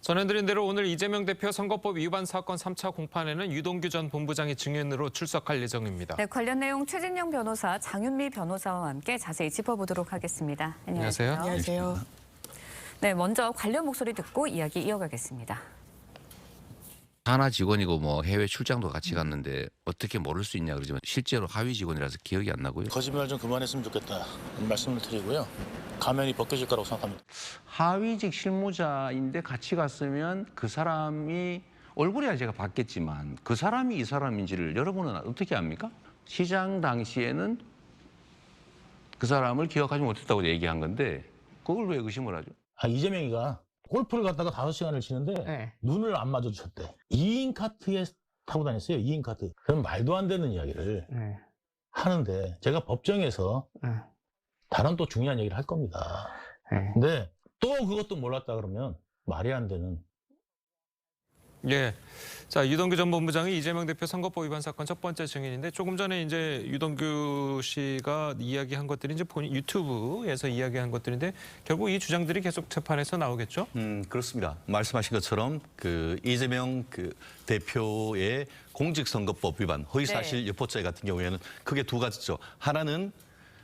전해드린 대로 오늘 이재명 대표 선거법 위반 사건 3차 공판에는 유동규 전 본부장이 증인으로 출석할 예정입니다. 네, 관련 내용 최진영 변호사, 장윤미 변호사와 함께 자세히 짚어보도록 하겠습니다. 안녕하세요. 안녕하세요. 네, 먼저 관련 목소리 듣고 이야기 이어가겠습니다. 하나 직원이고 뭐 해외 출장도 같이 갔는데 어떻게 모를 수 있냐 그러지만 실제로 하위 직원이라서 기억이 안 나고요. 거짓말 좀 그만했으면 좋겠다 말씀을 드리고요. 가면이 벗겨질 거라고 생각합니다. 하위직 실무자인데 같이 갔으면 그 사람이 얼굴이야 제가 봤겠지만 그 사람이 이 사람인지를 여러분은 어떻게 압니까? 시장 당시에는 그 사람을 기억하지 못했다고 얘기한 건데 그걸 왜 의심을 하죠? 이재명이가 골프를 갔다가 5시간을 치는데 눈을 안 마주쳤대. 2인 카트에 타고 다녔어요. 2인 카트. 그럼 말도 안 되는 이야기를 하는데 제가 법정에서 다른 또 중요한 얘기를 할 겁니다. 근데 또 그것도 몰랐다 그러면 말이 안 되는. 예. 자, 유동규 전 본부장이 이재명 대표 선거법 위반 사건 첫 번째 증인인데 조금 전에 이제 유동규 씨가 이야기한 것들이 이제 본인 유튜브에서 이야기한 것들인데 결국 이 주장들이 계속 재판에서 나오겠죠? 그렇습니다. 말씀하신 것처럼 그 이재명 대표의 공직선거법 위반 허위사실 유포죄 같은 경우에는 크게 두 가지죠. 하나는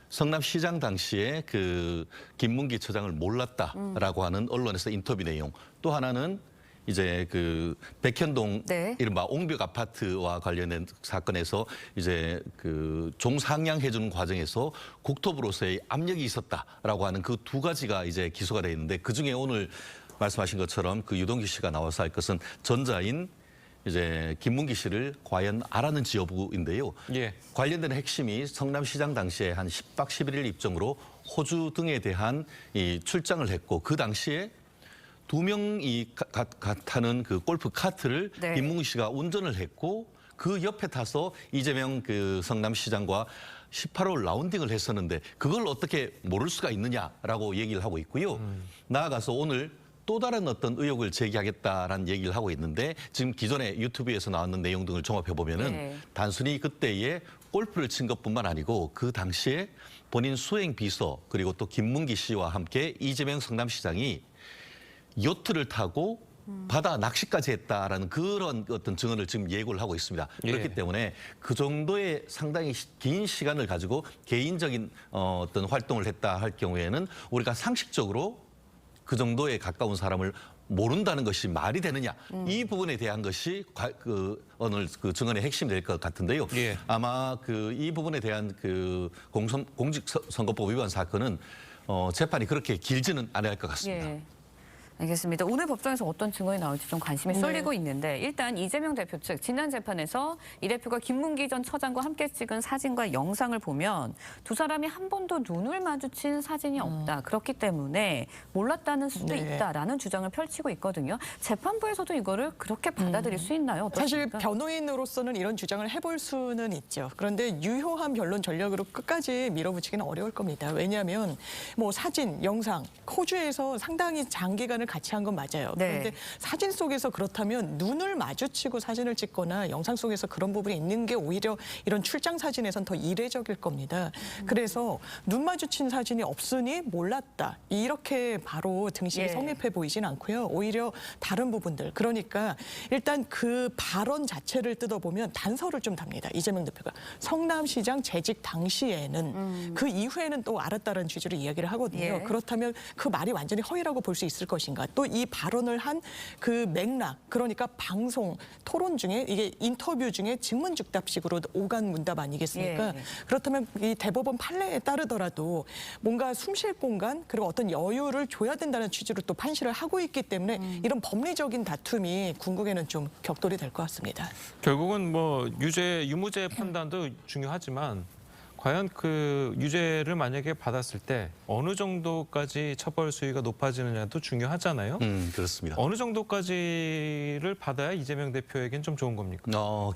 성남시장 당시에 그 김문기 처장을 몰랐다라고 하는 언론에서 인터뷰 내용. 또 하나는 이제 그 백현동 이른바 옹벽 아파트와 관련된 사건에서 이제 그 종상향해 주는 과정에서 국토부로서의 압력이 있었다라고 하는 그 두 가지가 이제 기소가 돼 있는데 그 중에 오늘 말씀하신 것처럼 그 유동규 씨가 나와서 할 것은 전자인 이제 김문기 씨를 과연 알았는지 여부인데요. 예. 관련된 핵심이 성남시장 당시에 한 10박 11일 입정으로 호주 등에 대한 이 출장을 했고 그 당시에 2명이 타는 그 골프 카트를 김문기 씨가 운전을 했고 그 옆에 타서 이재명 그 성남시장과 18홀 라운딩을 했었는데 그걸 어떻게 모를 수가 있느냐라고 얘기를 하고 있고요. 나아가서 오늘 또 다른 어떤 의혹을 제기하겠다라는 얘기를 하고 있는데 지금 기존에 유튜브에서 나왔는 내용 등을 종합해 보면은 단순히 그때에 골프를 친 것뿐만 아니고 그 당시에 본인 수행 비서 그리고 또 김문기 씨와 함께 이재명 성남시장이 요트를 타고 바다 낚시까지 했다라는 그런 어떤 증언을 지금 예고를 하고 있습니다. 그렇기 때문에 그 정도의 상당히 긴 시간을 가지고 개인적인 어떤 활동을 했다 할 경우에는 우리가 상식적으로 그 정도에 가까운 사람을 모른다는 것이 말이 되느냐 이 부분에 대한 것이 오늘 그 증언의 핵심이 될 것 같은데요. 아마 그 이 부분에 대한 그 공직선거법 위반 사건은 재판이 그렇게 길지는 않을 것 같습니다. 알겠습니다. 오늘 법정에서 어떤 증언이 나올지 좀 관심이 쏠리고 있는데 일단 이재명 대표 측 지난 재판에서 이 대표가 김문기 전 처장과 함께 찍은 사진과 영상을 보면 두 사람이 한 번도 눈을 마주친 사진이 없다. 그렇기 때문에 몰랐다는 수도 있다라는 주장을 펼치고 있거든요. 재판부에서도 이거를 그렇게 받아들일 수 있나요? 어떠십니까? 사실 변호인으로서는 이런 주장을 해볼 수는 있죠. 그런데 유효한 변론 전략으로 끝까지 밀어붙이기는 어려울 겁니다. 왜냐하면 뭐 사진, 영상, 호주에서 상당히 장기간을 같이 한 건 맞아요. 그런데 사진 속에서 그렇다면 눈을 마주치고 사진을 찍거나 영상 속에서 그런 부분이 있는 게 오히려 이런 출장 사진에선 더 이례적일 겁니다. 그래서 눈 마주친 사진이 없으니 몰랐다. 이렇게 바로 등식이 성립해 보이진 않고요. 오히려 다른 부분들. 그러니까 일단 그 발언 자체를 뜯어보면 단서를 좀 답니다. 이재명 대표가. 성남시장 재직 당시에는 그 이후에는 또 알았다는 취지로 이야기를 하거든요. 그렇다면 그 말이 완전히 허위라고 볼 수 있을 것인가. 또 이 발언을 한 그 맥락, 그러니까 방송, 토론 중에 이게 인터뷰 중에 직문즉답식으로 오간 문답 아니겠습니까? 그렇다면 이 대법원 판례에 따르더라도 뭔가 숨 쉴 공간 그리고 어떤 여유를 줘야 된다는 취지로 또 판시를 하고 있기 때문에 이런 법리적인 다툼이 궁극에는 좀 격돌이 될 것 같습니다. 결국은 뭐 유무죄 판단도 중요하지만 과연 그 유죄를 만약에 받았을 때 어느 정도까지 처벌 수위가 높아지느냐도 중요하잖아요. 그렇습니다. 어느 정도까지를 받아야 이재명 대표에겐 좀 좋은 겁니까?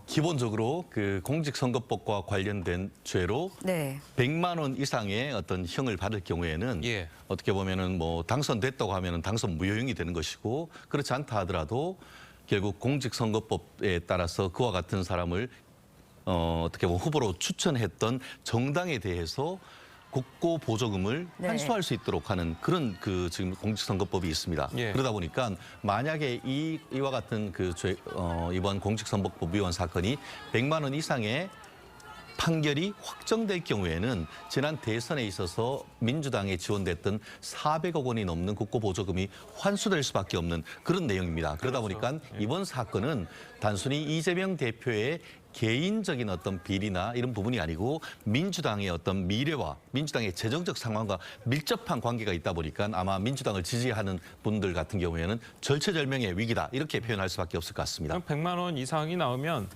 기본적으로 그 공직선거법과 관련된 죄로 100만 원 이상의 어떤 형을 받을 경우에는 어떻게 보면은 뭐 당선됐다고 하면은 당선 무효형이 되는 것이고 그렇지 않다 하더라도 결국 공직선거법에 따라서 그와 같은 사람을 어떻게 보면 후보로 추천했던 정당에 대해서 국고 보조금을 네. 환수할 수 있도록 하는 그런 그 지금 공직선거법이 있습니다. 예. 그러다 보니까 만약에 이와 같은 이번 공직선거법 위반 사건이 100만 원 이상의 판결이 확정될 경우에는 지난 대선에 있어서 민주당에 지원됐던 400억 원이 넘는 국고보조금이 환수될 수밖에 없는 그런 내용입니다. 그러다 보니까 이번 사건은 단순히 이재명 대표의 개인적인 어떤 비리나 이런 부분이 아니고 민주당의 어떤 미래와 민주당의 재정적 상황과 밀접한 관계가 있다 보니까 아마 민주당을 지지하는 분들 같은 경우에는 절체절명의 위기다 이렇게 표현할 수밖에 없을 것 같습니다. 그럼 100만 원 이상이 나오면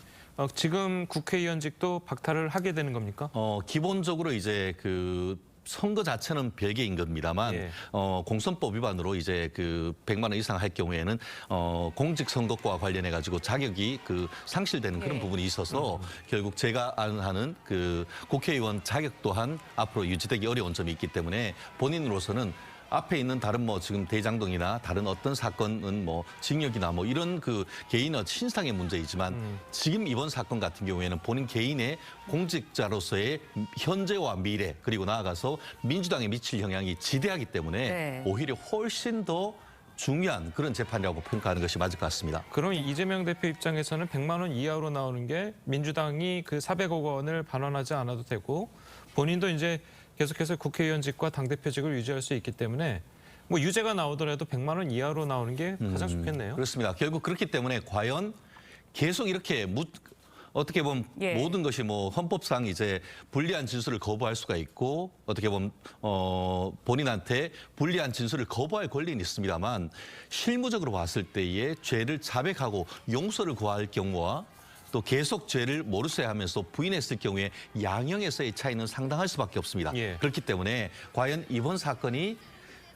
지금 국회의원직도 박탈을 하게 되는 겁니까? 기본적으로 이제 그 선거 자체는 별개인 겁니다만 예. 공선법 위반으로 이제 그 100만 원 이상 할 경우에는 공직선거과 관련해 가지고 자격이 그 상실되는 그런 예. 부분이 있어서 결국 제가 하는 그 국회의원 자격 또한 앞으로 유지되기 어려운 점이 있기 때문에 본인으로서는 앞에 있는 다른 뭐 지금 대장동이나 다른 어떤 사건은 뭐 징역이나 뭐 이런 그 개인의 신상의 문제이지만 지금 이번 사건 같은 경우에는 본인 개인의 공직자로서의 현재와 미래 그리고 나아가서 민주당에 미칠 영향이 지대하기 때문에 네. 오히려 훨씬 더 중요한 그런 재판이라고 평가하는 것이 맞을 것 같습니다. 그럼 이재명 대표 입장에서는 100만 원 이하로 나오는 게 민주당이 그 400억 원을 반환하지 않아도 되고 본인도 이제 계속해서 국회의원직과 당대표직을 유지할 수 있기 때문에 뭐 유죄가 나오더라도 100만 원 이하로 나오는 게 가장 좋겠네요. 그렇습니다. 결국 그렇기 때문에 과연 계속 이렇게 어떻게 보면 예. 모든 것이 뭐 헌법상 이제 불리한 진술을 거부할 수가 있고 어떻게 보면 본인한테 불리한 진술을 거부할 권리는 있습니다만 실무적으로 봤을 때의 죄를 자백하고 용서를 구할 경우와 또 계속 죄를 모르쇠 하면서 부인했을 경우에 양형에서의 차이는 상당할 수밖에 없습니다. 예. 그렇기 때문에 과연 이번 사건이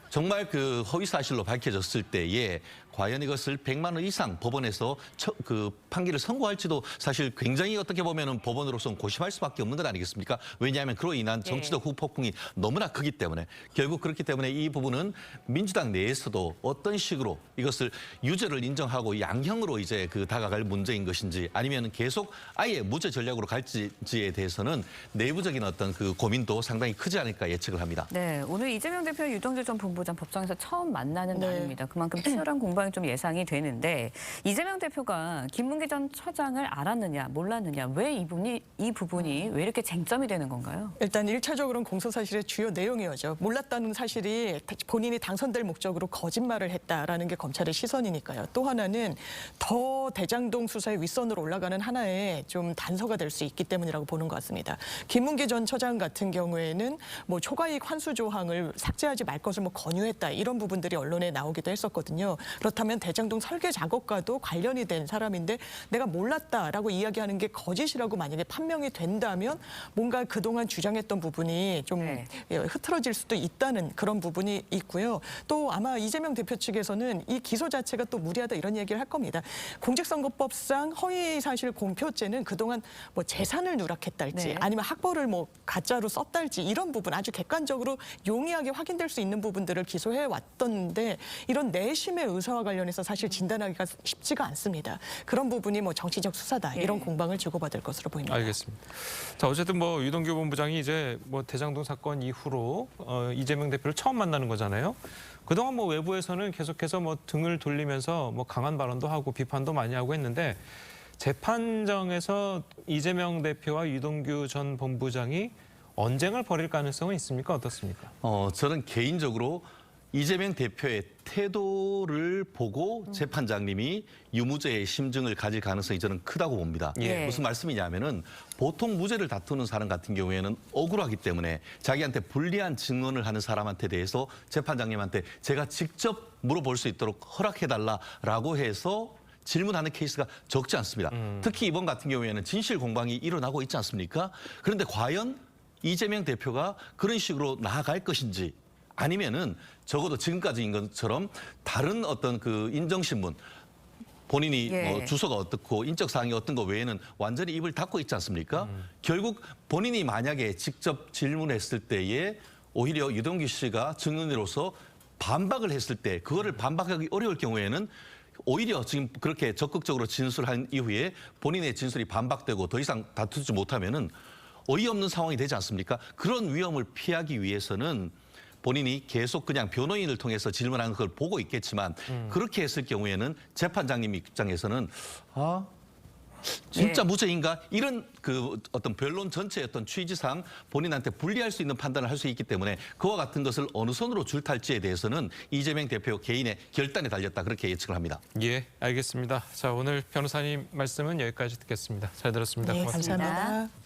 정말 그 허위 사실로 밝혀졌을 때에 과연 이것을 100만 원 이상 법원에서 그 판결을 선고할지도 사실 굉장히 어떻게 보면은 법원으로서는 고심할 수밖에 없는 것 아니겠습니까? 왜냐하면 그로 인한 정치적 후폭풍이 너무나 크기 때문에 결국 그렇기 때문에 이 부분은 민주당 내에서도 어떤 식으로 이것을 유죄를 인정하고 양형으로 이제 그 다가갈 문제인 것인지 아니면 계속 아예 무죄 전략으로 갈지에 대해서는 내부적인 어떤 그 고민도 상당히 크지 않을까 예측을 합니다. 네, 오늘 이재명 대표 유동규 전 본부장 법정에서 처음 만나는 네. 날입니다. 그만큼 치열한 공방이 좀 예상이 되는데 이재명 대표가 김문기 전 처장을 알았느냐 몰랐느냐 왜 이 부분이 왜 이렇게 쟁점이 되는 건가요? 일단 1차적으로는 공소사실의 주요 내용이었죠. 몰랐다는 사실이 본인이 당선될 목적으로 거짓말을 했다라는 게 검찰의 시선이니까요. 또 하나는 더 대장동 수사의 윗선으로 올라가는 하나의 좀 단서가 될 수 있기 때문이라고 보는 것 같습니다. 김문기 전 처장 같은 경우에는 뭐 초과이익 환수 조항을 삭제하지 말 것을 뭐 권유했다 이런 부분들이 언론에 나오기도 했었거든요. 그렇다면 대장동 설계 작업과도 관련이 된 사람인데 내가 몰랐다라고 이야기하는 게 거짓이라고 만약에 판명이 된다면 뭔가 그동안 주장했던 부분이 좀 네. 흐트러질 수도 있다는 그런 부분이 있고요. 또 아마 이재명 대표 측에서는 이 기소 자체가 또 무리하다 이런 얘기를 할 겁니다. 공직선거법상 허위사실 공표죄는 그동안 뭐 재산을 누락했달지 네. 아니면 학벌을 뭐 가짜로 썼달지 이런 부분 아주 객관적으로 용이하게 확인될 수 있는 부분들을 기소해 왔던데 이런 내심의 의사와 관련해서 사실 진단하기가 쉽지가 않습니다. 그런 부분이 뭐 정치적 수사다 이런 공방을 주고받을 것으로 보입니다. 알겠습니다. 자, 어쨌든 뭐 유동규 본부장이 이제 뭐 대장동 사건 이후로 이재명 대표를 처음 만나는 거잖아요. 그동안 뭐 외부에서는 계속해서 뭐 등을 돌리면서 뭐 강한 발언도 하고 비판도 많이 하고 했는데 재판정에서 이재명 대표와 유동규 전 본부장이 언쟁을 벌일 가능성은 있습니까? 어떻습니까? 저는 개인적으로 이재명 대표의 태도를 보고 재판장님이 유무죄의 심증을 가질 가능성이 저는 크다고 봅니다. 예. 무슨 말씀이냐면은 보통 무죄를 다투는 사람 같은 경우에는 억울하기 때문에 자기한테 불리한 증언을 하는 사람한테 대해서 재판장님한테 제가 직접 물어볼 수 있도록 허락해달라라고 해서 질문하는 케이스가 적지 않습니다. 특히 이번 같은 경우에는 진실 공방이 일어나고 있지 않습니까? 그런데 과연 이재명 대표가 그런 식으로 나아갈 것인지 아니면은 적어도 지금까지인 것처럼 다른 어떤 그 인정신문 본인이 예. 뭐 주소가 어떻고 인적 사항이 어떤 거 외에는 완전히 입을 닫고 있지 않습니까? 결국 본인이 만약에 직접 질문했을 때에 오히려 유동규 씨가 증인으로서 반박을 했을 때 그거를 반박하기 어려울 경우에는 오히려 지금 그렇게 적극적으로 진술한 이후에 본인의 진술이 반박되고 더 이상 다투지 못하면은 어이없는 상황이 되지 않습니까? 그런 위험을 피하기 위해서는 본인이 계속 그냥 변호인을 통해서 질문하는 걸 보고 있겠지만 그렇게 했을 경우에는 재판장님 입장에서는 진짜 무죄인가? 이런 그 어떤 변론 전체의 어떤 취지상 본인한테 불리할 수 있는 판단을 할 수 있기 때문에 그와 같은 것을 어느 선으로 줄탈지에 대해서는 이재명 대표 개인의 결단에 달렸다. 그렇게 예측을 합니다. 예, 알겠습니다. 자, 오늘 변호사님 말씀은 여기까지 듣겠습니다. 잘 들었습니다. 네, 고맙습니다. 감사합니다.